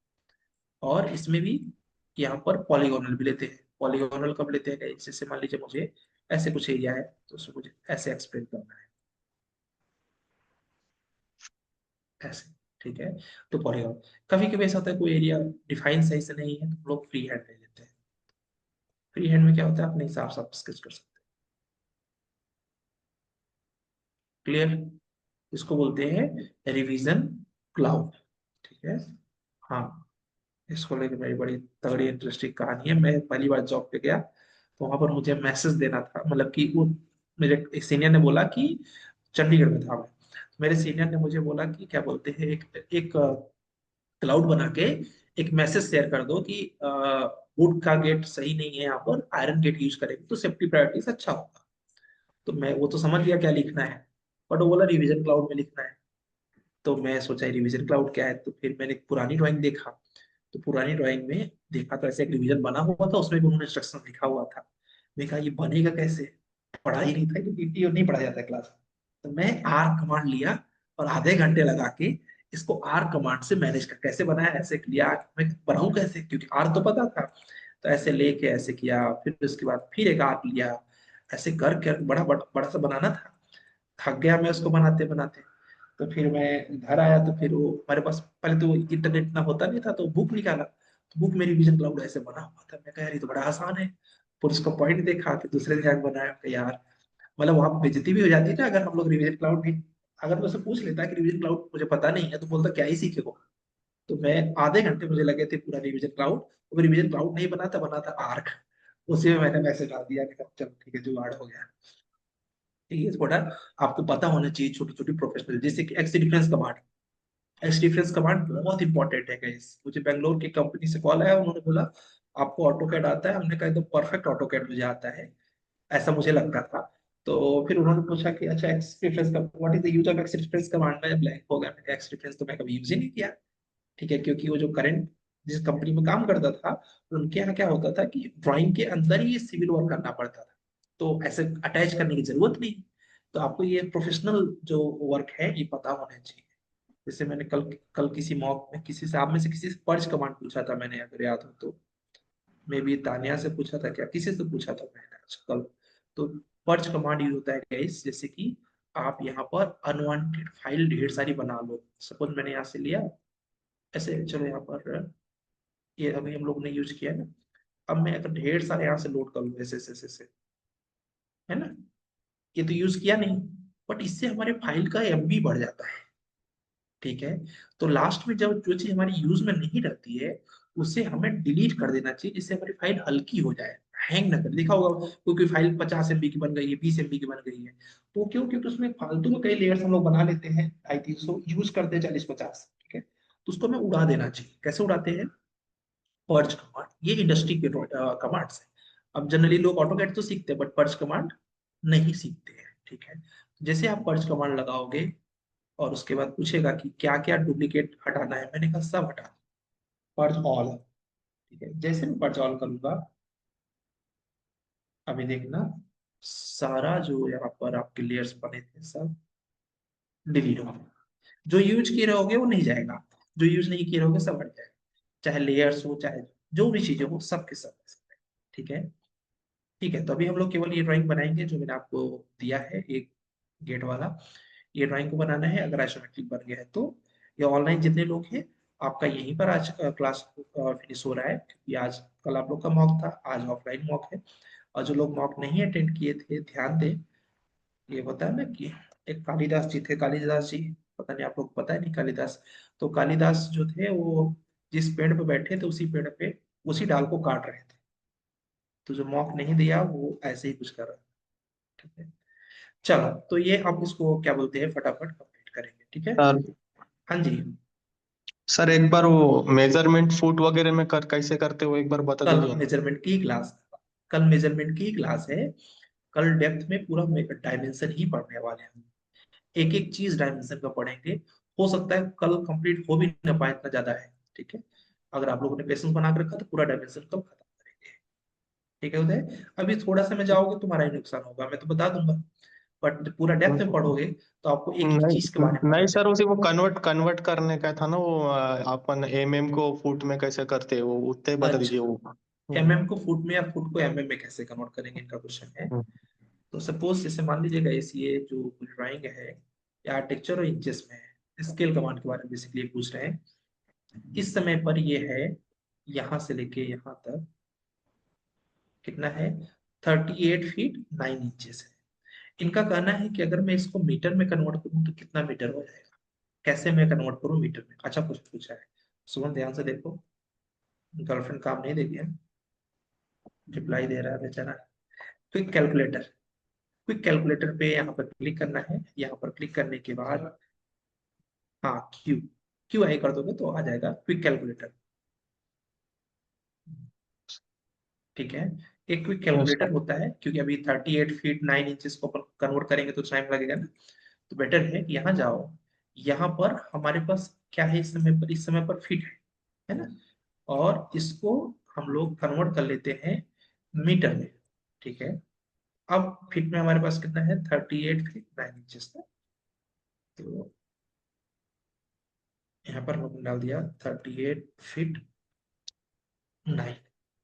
और इसमें भी यहाँ पर पॉलीगोनल भी लेते हैं। पॉलीगोनल कब लेते हैं, जैसे मान लीजिए मुझे ऐसे कुछ एरिया है तो उसको मुझे ऐसे एक्सप्लेन करना है, ऐसे, ठीक है। तो पॉलीगोनल, कभी कभी ऐसा होता है कोई एरिया डिफाइन सही से नहीं है तो हम लोग फ्री हैंड ले लेते हैं। फ्री हैंड में क्या होता है, अपने हिसाब से आप स्केच कर सकते हैं। क्लियर, इसको बोलते हैं रिवीजन क्लाउड, ठीक है। हाँ, इसको लेकर मेरी बड़ी तगड़ी इंटरेस्टिंग कहानी है। मैं पहली बार जॉब पे गया तो वहां पर मुझे मैसेज देना था, मतलब कि वो मेरे एक सीनियर ने बोला कि चंडीगढ़ में था मैं, तो मेरे सीनियर ने मुझे बोला कि क्या बोलते हैं, एक एक क्लाउड बना के एक मैसेज शेयर कर दो कि वुड का गेट सही नहीं है, यहाँ पर आयरन गेट यूज करेंगे तो सेफ्टी प्रायोरिटीज अच्छा होगा। तो मैं वो तो समझ गया क्या लिखना है, बट वो बोला रिवीजन क्लाउड में लिखना है। तो मैं सोचा रिवीजन क्लाउड क्या है, तो फिर मैंने एक पुरानी ड्राइंग देखा, तो पुरानी ड्राइंग में देखा तो ऐसे एक रिवीजन बना हुआ था, उसमें भी उन्होंने इंस्ट्रक्शन लिखा हुआ था। मैं कहा ये बनेगा कैसे, पढ़ा ही नहीं था, क्योंकि ये नहीं पढ़ा जाता है क्लास में। तो मैं आर कमांड लिया और आधे घंटे लगा के इसको आर कमांड से मैनेज कर, कैसे बनाया, ऐसे किया, मैं बनाऊं कैसे, क्योंकि आर तो पता था। तो ऐसे लेके ऐसे किया, फिर उसके बाद फिर एक आर लिया, ऐसे कर बड़ा बड़ा, बड़ा सा बनाना था। थक गया मैं उसको बनाते बनाते। तो फिर मैं घर आया तो फिर वो हमारे पास पहले तो इंटरनेट ना होता नहीं था, तो बुक निकाला, तो बुक में रिवीजन क्लाउड ऐसे बना हुआ था। मैं कहा यार ये तो बड़ा आसान है। फिर उसका पॉइंट देखा कि दूसरे दिन जाके बनाया, कि यार मतलब वहां पे बेइज्जती भी हो जाती है ना, अगर हम लोग रिवीजन क्लाउड नहीं, अगर मैं उससे पूछ लेता कि रिवीजन क्लाउड मुझे पता नहीं है तो बोलता क्या ही सीखे वो। तो मैं आधे घंटे मुझे लगे थे पूरा रिवीजन क्लाउड, वो रिवीजन क्लाउड नहीं बना था, बना था आर्क। उसी में मैंने मैसेज डाल दिया कि चलो ठीक है जुगाड़ हो गया। ठीक है, थोड़ा आपको पता होना चाहिए छोटी छोटी प्रोफेशनल, जैसे कि x difference command. X difference command बहुत इंपॉर्टेंट है गाइस। मुझे बैंगलोर की कंपनी से कॉल आया, उन्होंने बोला आपको ऑटो कैड आता है, हमने कहा एकदम परफेक्ट ऑटो कैड मुझे आता है, ऐसा मुझे लगता था। तो फिर उन्होंने पूछा कि अच्छा एक्स डिफरेंस का what is the use of x difference command, में ब्लैंक हो गया, एक्स डिफरेंस तो मैं कभी यूज ही नहीं किया, ठीक है, क्योंकि वो जो करंट जिस कंपनी में काम करता था, उनके यहाँ क्या होता था कि ड्राइंग के अंदर ही सिविल वर्क करना पड़ता था, तो ऐसे अटैच करने की जरूरत नहीं। तो आपको ये प्रोफेशनल जो वर्क है ये पता होना चाहिए। जैसे मैंने कल कल किसी मॉक में किसी से, आप में से किसी से पर्च कमांड पूछा था मैंने, अगर याद हो तो, मे बी तानिया से पूछा था क्या, किसी से पूछा था मैंने आज कल। तो पर्च कमांड यूज होता है गाइस, जैसे कि आप यहाँ पर अनवांटेड फाइल ढेर सारी बना लो। सपोज मैंने यहाँ से लिया ऐसे, चलो यहाँ पर ये अभी हम लोग ने यूज किया ना, अब मैं अगर ढेर सारे यहाँ से लोड कर लूँ ऐसे ऐसे ऐसे ऐसे, है ना, ये तो यूज किया नहीं, बट इससे हमारे फाइल का एमबी बढ़ जाता है। ठीक है, तो लास्ट में जब जो चीज हमारी यूज में नहीं रहती है उसे हमें डिलीट कर देना चाहिए, जिससे हमारी फाइल हल्की हो जाए, हैंग ना कर। देखा होगा कोई फाइल 50 MB की बन गई है, 20 MB की बन गई है, तो क्यों, क्योंकि उसमें फालतू में कई लेयर्स हम लोग बना लेते हैं, 250-300 यूज करते हैं, 40-50। ठीक है, तो उसको हमें उड़ा देना चाहिए। कैसे उड़ाते हैं? पर्च कमांड, ये इंडस्ट्री के कमांड्स है। अब जनरली लोग ऑटोकैड तो सीखते हैं, बट पर्च कमांड नहीं सीखते हैं। ठीक है, जैसे आप पर्च कमांड लगाओगे और उसके बाद पूछेगा कि क्या क्या डुप्लीकेट हटाना है, मैंने कहा सब हटा, पर्च ऑल। ठीक है, जैसे मैं पर्च ऑल करूंगा, अभी देखना सारा जो यहाँ पर आपके लेयर्स बने थे सब डिलीट हो गए। जो यूज किए रहोगे वो नहीं जाएगा, जो यूज नहीं किए रहोगे सब हट जाएगा, चाहे लेयर्स हो चाहे जो भी चीजें हो, सब के सब। ठीक है, ठीक है, तो अभी हम लोग केवल ये ड्राइंग बनाएंगे जो मैंने आपको दिया है, एक गेट वाला। ये ड्राइंग को बनाना है, अगर आइसोमेट्रिक बन गया है तो। ये ऑनलाइन जितने लोग हैं, आपका यहीं पर आज क्लास फिनिश हो रहा है, क्योंकि आज कल आप लोग का मॉक था, आज ऑफलाइन मॉक है। और जो लोग मॉक नहीं अटेंड किए थे, ध्यान दें, ये होता है ना कि एक कालिदास जी थे, कालिदास जी, पता नहीं आप लोग को पता है नहीं कालिदास। तो कालिदास जो थे वो जिस पेड़ पे बैठे थे उसी पेड़ पे उसी डाल को काट रहे थे। तो जो मॉक नहीं दिया वो ऐसे ही कुछ कर रहा है। ठीक है, चलो, तो ये आप इसको क्या बोलते हैं, फटाफट कंप्लीट करेंगे। ठीक है, सर हाँ जी। सर एक बार वो मेजरमेंट फुट वगैरह में कर कैसे करते हो एक बार बता कल दीजिए। मेजरमेंट की क्लास, कल मेजरमेंट की क्लास है। कल डेप्थ में पूरा डायमेंशन ही पढ़ने वाले हैं, एक एक चीज डायमेंशन का पढ़ेंगे। हो सकता है कल कंप्लीट हो भी ना पाए, इतना ज्यादा है। ठीक है, अगर आप लोगों ने पेशेंस बना के रखा तो पूरा डायमेंशन कल खत्म करेंगे। ठीक है उदय, अभी थोड़ा सा में जाओगे तुम्हारा ही नुकसान होगा, मैं तो बता दूंगा, बट पूरा डेप्थ में पढ़ोगे तो आपको एक एक चीज के नहीं बारे में नहीं पता सर, चलेगा। उसी वो कन्वर्ट कन्वर्ट करने का था ना वो, अपन को फुट में कैसे करते हैं वो उतने बता अच्छा, दीजिए वो। एमएम को फुट में या फुट को एमएम में कैसे कन्वर्ट करेंगे, इनका क्वेश्चन है। हम्म, तो सपोज जैसे मान लीजिएगा ये जो ड्राइंग है, या आर्किटेक्चर और इंचेस में है, स्केल कमांड के बारे में बेसिकली पूछ रहे हैं। इस समय पर ये है, यहां से लेके यहां तक कितना है, 38 फीट 9 इंचेस है। इनका कहना है कि अगर मैं इसको मीटर में कन्वर्ट करूं तो कितना मीटर हो जाएगा, कैसे मैं कन्वर्ट करूं मीटर में। अच्छा, कुछ पूछा है, सुमन ध्यान से देखो, गर्लफ्रेंड काम नहीं देगी है, रिप्लाई दे रहा है बेचारा। क्विक कैलकुलेटर, क्विक कैलकुलेटर पे यहाँ पर क्लिक करना है। यहाँ पर क्लिक करने के बाद, हाँ, क्यू क्यू आई कर दोगे तो आ जाएगा क्विक कैलकुलेटर। ठीक है, एक क्विक yes, sir। कैलकुलेटर होता है, क्योंकि अभी 38 फीट 9 इंचेस को अपन कन्वर्ट करेंगे तो टाइम लगेगा ना। तो बेटर है कि यहाँ जाओ, यहाँ पर हमारे पास क्या है, इस समय पर फीट है ना, और इसको हम लोग कन्वर्ट कर लेते हैं मीटर में। ठीक है, अब फीट में हमारे पास कितना है, 38 फीट 9 इंचेस था। तो यहाँ पर हमने डाल दिया 38 फीट 9।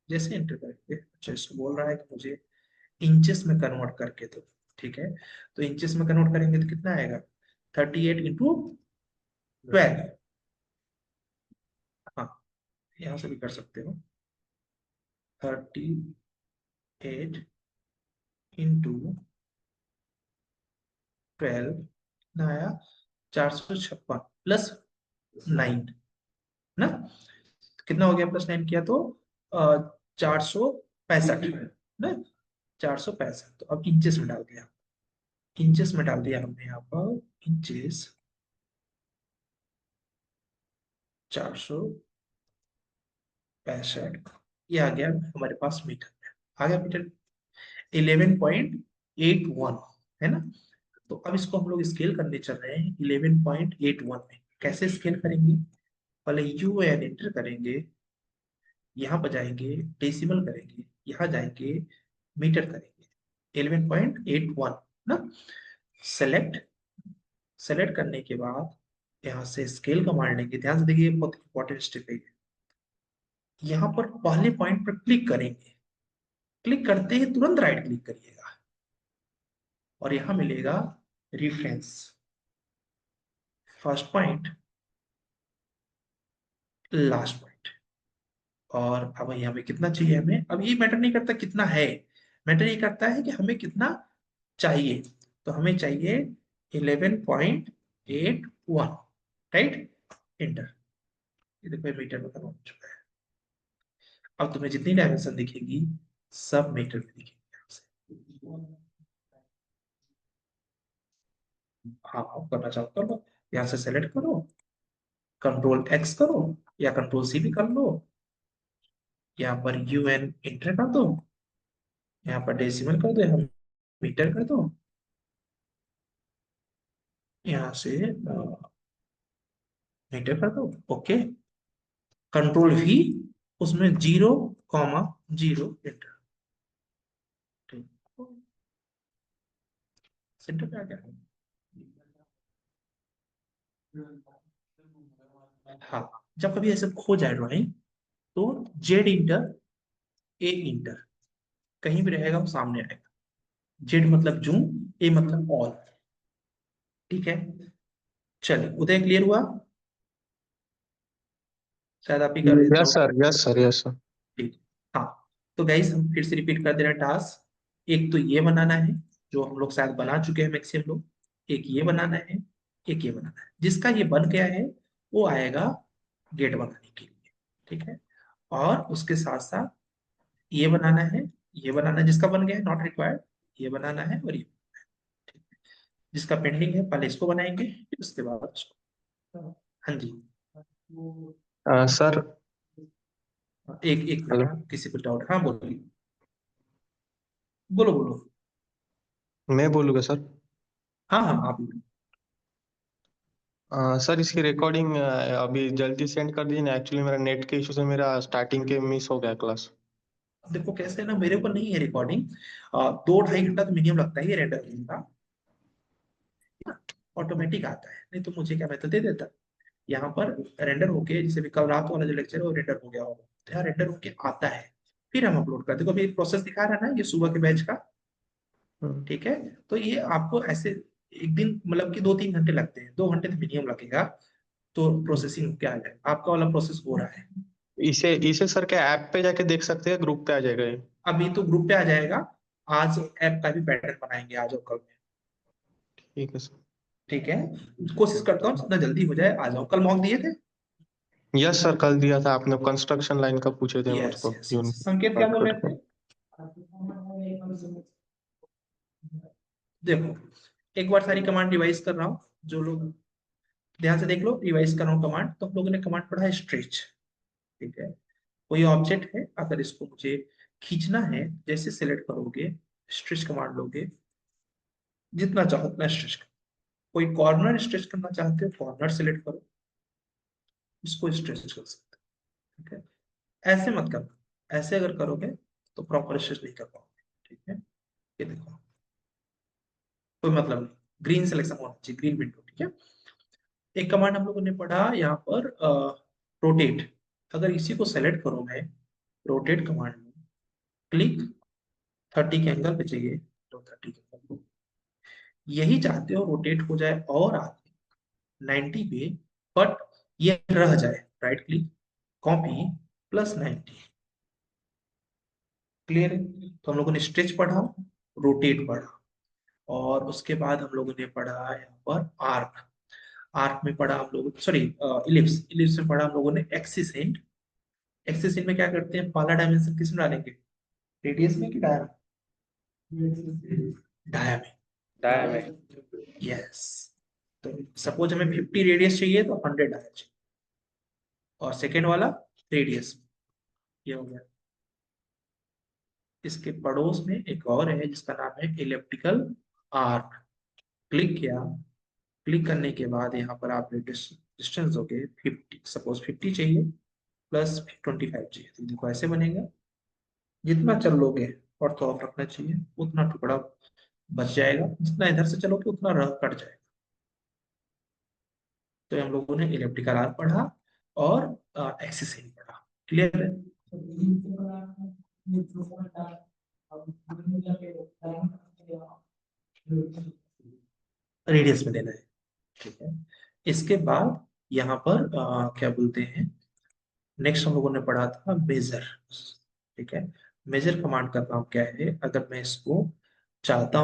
जैसे एंटर करेंगे, अच्छा इसको बोल रहा है कि मुझे इंचेस में कन्वर्ट करके दो। ठीक है, तो इंचेस में कन्वर्ट करेंगे तो कितना आएगा, 38 × 12। हाँ, यहाँ से भी कर सकते हो, 38 × 12 कितना आया, 456 +9 ना, कितना हो गया, +9 किया तो 465 ना, 465। तो अब इंचेस में डाल दिया, इंचेस में डाल दिया हमने यहाँ पर इंचेस 465, ये आ गया हमारे पास मीटर में, आ गया मीटर 11.81, है ना। तो अब इसको हम लोग स्केल करने चल रहे हैं 11.81 में। कैसे स्केल करेंगे, पहले यू एन एंटर करेंगे, यहाँ पर जाएंगे डेसिमल करेंगे, यहाँ जाएंगे मीटर करेंगे 11.81 ना। सेलेक्ट सेलेक्ट करने के बाद यहाँ से स्केल कमांड लेंगे। ध्यान से देखिए, बहुत इंपॉर्टेंट स्टेप है। यहाँ पर पहले पॉइंट पर क्लिक करेंगे, क्लिक करते ही तुरंत राइट क्लिक करिएगा और यहाँ मिलेगा reference, first point, last point. और अब यहाँ पे कितना चाहिए हमें, अब ये मैटर नहीं करता कितना है, मैटर ये करता है कि हमें कितना चाहिए। तो हमें चाहिए 11.81, राइट, एंटर। ये देखो मीटर में कन्वर्ट हो चुका है। अब तुम्हें जितनी डायमेंशन दिखेगी सब मीटर में दिखेगी यहाँ से। हाँ, आप करना चाहो कर लो, यहाँ से सेलेक्ट करो, कंट्रोल एक्स करो या कंट्रोल सी भी कर लो, यहाँ पर यूएन इंटर कर दो, यहाँ पर डेसिमल कर दो, यहाँ मीटर कर दो, यहाँ से मीटर कर दो, ओके। कंट्रोल भी, उसमें 0,0 इंटर, ठीक, सेंटर पे आ गया। हाँ, जब कभी ऐसे खो जाए ड्राइंग तो जेड इंटर, ए इंटर, कहीं भी रहेगा वो सामने आएगा। जेड मतलब जूम, ए मतलब ऑल, ठीक है। चलिए, उदय क्लियर हुआ? शायद आप ही का yes sir, yes sir, yes sir. ठीक। हाँ, तो गाइस हम फिर से रिपीट कर दे रहे हैं टास्क। एक तो ये बनाना है, जो हम लोग शायद बना चुके हैं मैक्सिमम लोग। एक ये बनाना है, एक ये बनाना है। जिसका ये बन गया है वो आएगा गेट बनाने के लिए, ठीक है। और उसके साथ साथ ये बनाना है, ये बनाना है, जिसका बन गया है नॉट रिक्वायर्ड, ये बनाना है और ये, ठीक है। जिसका पेंडिंग है पहले इसको बनाएंगे, फिर उसके बाद उसको। हाँ जी, सर, एक एक हेलो। मिनट, किसी को डाउट? हाँ बोलिए, बोलो बोलो। मैं बोलूँगा सर। हाँ हाँ, आप बोलो। सर, इसकी रिकॉर्डिंग अभी जल्दी सेंड कर दीजिए ना। एक्चुअली मेरा नेट के इशू से मेरा स्टार्टिंग के मिस हो गया क्लास। देखो कैसे है ना, मेरे ऊपर नहीं है रिकॉर्डिंग, 2-2.5 घंटा तो मिनिमम लगता है ये रेंडर करने का, ऑटोमेटिक आता है। नहीं तो मुझे क्या, मैं तो दे देता। यहाँ पर रेंडर होके, जैसे भी कल रात वाला जो लेक्चर है वो रेंडर हो गया होगा, तो यहाँ रेंडर होके आता है, फिर हम अपलोड करते हैं। देखो अभी प्रोसेस दिखा रहा है ना, ये सुबह के बैच का, हम्म। ठीक है। तो ये आपको ऐसे एक दिन मतलब कि 2-3 घंटे लगते हैं, 2 घंटे तो मिनिमम लगेगा, तो प्रोसेसिंग होके आ जाए। आपका वाला प्रोसेस हो रहा है। इसे इसे सर क्या ऐप पे जाके देख सकते हैं, ग्रुप पे आ जाएगा ये? अभी तो ग्रुप पे आ जाएगा, आज ऐप का भी पैटर्न बनाएंगे आज और कल में, ठीक है सर। ठीक है। कोशिश करता हूँ जितना जल्दी हो जाए आ जाओ। कल मॉक दिए थे? यस सर, कल दिया था आपने। कंस्ट्रक्शन लाइन का पूछे थे यस मुझको, यस यस, यूनिट संकेत क्या बोल रहे का। थे? देखो, एक बार सारी कमांड रिवाइज कर रहा हूँ, जो लोग ध्यान से देख लो, रिवाइज कर रहा हूँ कमांड। तो हम लोगों ने कमांड पढ़ा है स्ट्रेच, ठीक है। कोई ऑब्जेक्ट है, अगर इसको मुझे खींचना है, जैसे सिलेक्ट करोगे, स्ट्रेच कमांड लोगे, जितना चाहो उतना स्ट्रेच करो। कोई कॉर्नर स्ट्रेच करना चाहते हो, कॉर्नर सिलेक्ट करो, इसको स्ट्रेच कर सकते हो, ठीक है। ऐसे मत करना, ऐसे अगर करोगे तो प्रॉपर स्ट्रेच नहीं कर पाओगे, ठीक है। ये देखो, कोई मतलब नहीं, ग्रीन सिलेक्शन होना चाहिए, ग्रीन विंडो, ठीक है। एक कमांड हम लोगों ने पढ़ा यहाँ पर, रोटेट। अगर इसी को सेलेक्ट करो मैं, रोटेट कमांड में क्लिक, 30 के एंगल पे चाहिए तो 30 के एंगल पे, यही चाहते हो रोटेट हो जाए और आगे 90 पे, बट ये रह जाए, राइट क्लिक, कॉपी, +90। क्लियर है? तो हम लोगों ने स्ट्रेच पढ़ा, रोटेट पढ़ा, और उसके बाद हम लोगों ने पढ़ा यहाँ पर आर्क। आर्क में पढ़ा हम लोग, सॉरी, इलिप्स। इलिप्स में पढ़ा हम लोगों ने एक्सिस एंड। एक्सिस में क्या करते हैं, पहला डायमेंशन किस में डालेंगे, रेडियस में कि डाया में? डाया में, डाया में। यस। तो सपोज हमें 50 रेडियस चाहिए तो 100 डाया चाहिए, और सेकेंड वाला रेडियस, ये हो गया। इसके पड़ोस में एक और है जिसका नाम है इलेप्टिकल आर्क। क्लिक किया, क्लिक करने के बाद यहाँ पर आपने डिस्टेंस दोगे 50, सपोज 50 चाहिए, प्लस 25G। तो देखो ऐसे बनेगा, जितना चल लोगे और तो ऑफ रखना चाहिए, उतना टुकड़ा बच जाएगा, जितना इधर से चलोगे उतना रह कट जाएगा। तो हम लोगों ने इलेक्ट्रिकल आर्म पढ़ा और एक्सिस नहीं पढ़ा। क्लियर है? रेडियस में देना है, ठीक है। इसके बाद यहाँ पर क्या बोलते हैं, नेक्स्ट हम लोगों ने पढ़ा था मेजर, ठीक है। मेजर कमांड का काम क्या है, अगर मैं इसको चाहता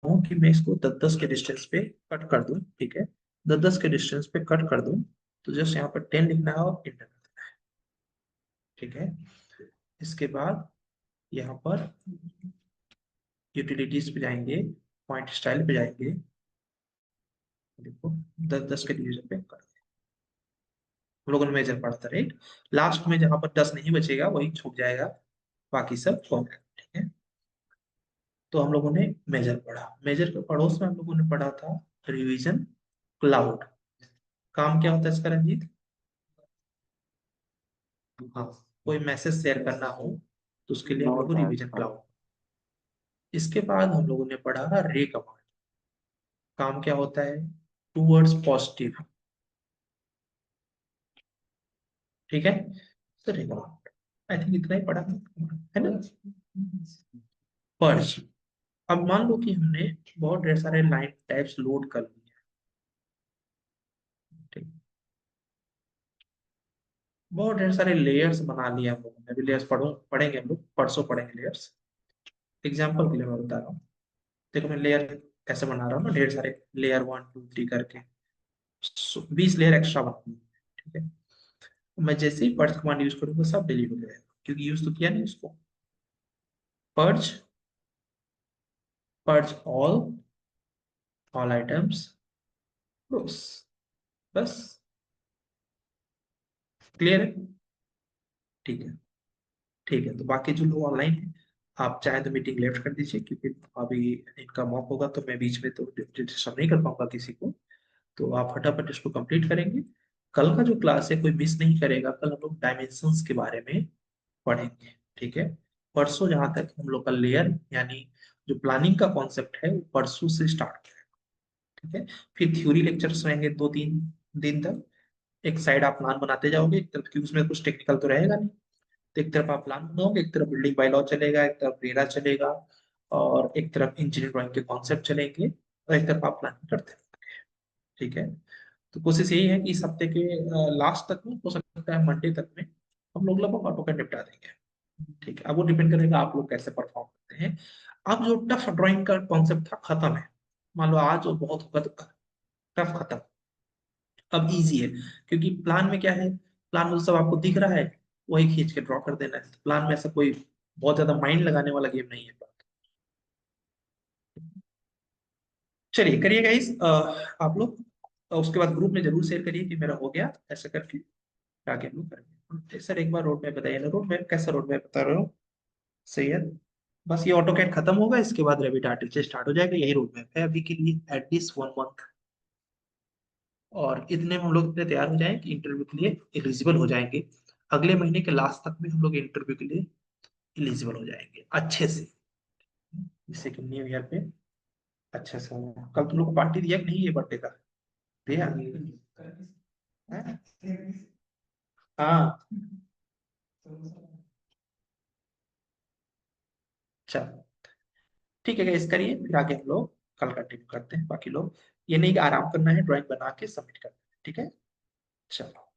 हूँ कि मैं इसको 10-10 के डिस्टेंस पे कट कर दूं, ठीक है, 10-10 के डिस्टेंस पे कट कर दूं, तो जस्ट यहाँ पर 10 लिखना है और इंटर करना है, ठीक है। इसके बाद यहाँ पर यूटिलिटीज पे जाएंगे, पॉइंट स्टाइल पे जाएंगे, देखो 10-10 के डिवीजन पे कर, हम लोगों ने मेजर पढ़ा था, राइट। लास्ट में जहां पर 10 नहीं बचेगा वही छूट जाएगा, बाकी सब हो गया, ठीक है। तो हम लोगों ने मेजर पढ़ा, मेजर के पड़ोस में हम लोगों ने पढ़ा था रिवीजन क्लाउड। काम क्या होता है इसका रंजीत? हाँ, कोई मैसेज शेयर करना हो तो उसके लिए हम लोग को रिवीजन क्लाउड। इसके बाद हम लोगों ने पढ़ा रे कमांड। काम क्या होता है? टूवर्ड्स पॉजिटिव, ठीक है। तो रे कमांड आई थिंक इतना ही पढ़ा है ना। पर्ज, अब मान लो कि हमने बहुत ढेर सारे लाइन टाइप्स लोड कर लिए, ठीक, बहुत ढेर सारे लेयर्स बना लिए हम लोगों ने। अभी लेयर्स पढ़ेंगे हम लोग, परसों पढ़ेंगे लेयर्स। एग्जांपल के लिए मैं बता रहा हूँ, देखो मैं लेयर ऐसे बना रहा हूँ ना, ढेर सारे लेयर 1 2 3 करके 20 लेयर एक्स्ट्रा बना दूँ, ठीक है। मैं जैसे ही पर्ज कमांड यूज करूंगा सब डिलीट हो जाएगा, क्योंकि यूज तो किया नहीं उसको। पर्ज, पर्ज ऑल आइटम्स, बस। क्लियर है? ठीक है, ठीक है। तो बाकी जो लोग ऑनलाइन हैं, आप चाहे तो मीटिंग लेफ्ट कर दीजिए, क्योंकि अभी इनका मॉक होगा तो मैं बीच में तो डिस्टर्ब नहीं कर पाऊंगा किसी को। तो आप फटाफट इसको कंप्लीट करेंगे। कल का जो क्लास है कोई मिस नहीं करेगा, कल हम लोग डायमेंशंस के बारे में पढ़ेंगे, ठीक है। परसों जहां तक हम लोग का लेयर यानी जो प्लानिंग का कॉन्सेप्ट है वो परसों से स्टार्ट करेंगे, ठीक है। फिर थ्योरी लेक्चर्स रहेंगे 2-3 दिन तक। एक साइड आप प्लान बनाते जाओगे एक तरफ, क्योंकि उसमें कुछ टेक्निकल तो रहेगा नहीं। तो एक तरफ आप प्लान बनाओगे, एक तरफ बिल्डिंग बाय लॉ चलेगा, एक तरफ रेरा चलेगा, और एक तरफ इंजीनियर ड्राइंग के कॉन्सेप्ट चलेंगे, और एक तरफ आप प्लानिंग करते हैं, ठीक है। तो कोशिश यही है कि इस हफ्ते के लास्ट तक में, हो सकता है मंडे तक में, हम लोग लगभग ऑटो का निपटा देंगे, ठीक है। अब वो डिपेंड करेगा आप लोग कैसे परफॉर्म करते हैं। अब जो टफ ड्राइंग का कॉन्सेप्ट था खत्म है, मान लो आज वो बहुत होगा तो टफ खत्म, अब इजी है। क्योंकि प्लान में क्या है, प्लान में तो सब आपको दिख रहा है, वही खींच के ड्रॉ कर देना है। तो प्लान में ऐसा कोई बहुत ज्यादा माइंड लगाने वाला गेम नहीं है। चलिए करिए गाइस, आप लोग उसके बाद ग्रुप में जरूर शेयर करिए कि मेरा हो गया, ऐसा करके आगे हम लोग करेंगे। सर एक बार रोड मैप बताइए ना, रोड मैप कैसा रोड मैप बता रहे हो? सही है। बस ये ऑटोकैड खत्म होगा, इसके बाद रेविट आर्टिस्ट स्टार्ट हो जाएगा, यही रोड मैप है अभी के लिए, एटलीस्ट 1 मंथ। और इतने में हम लोग इतने तैयार हो जाएं कि इंटरव्यू के लिए एलिजिबल हो जाएंगे। अगले महीने के लास्ट तक में हम लोग इंटरव्यू के लिए एलिजिबल हो जाएंगे अच्छे से, जिससे कि न्यू ईयर पे अच्छे से होगा। कल तुम लोग को पार्टी दिया कि नहीं ये बर्थडे का? दिया हैं? हाँ, चलो ठीक है गाइस, करिए फिर आगे हम लोग कल कंटिन्यू करते हैं। बाकी लोग ये नहीं कि आराम करना है, ड्राइंग बना के सबमिट करना है, ठीक है। चलो।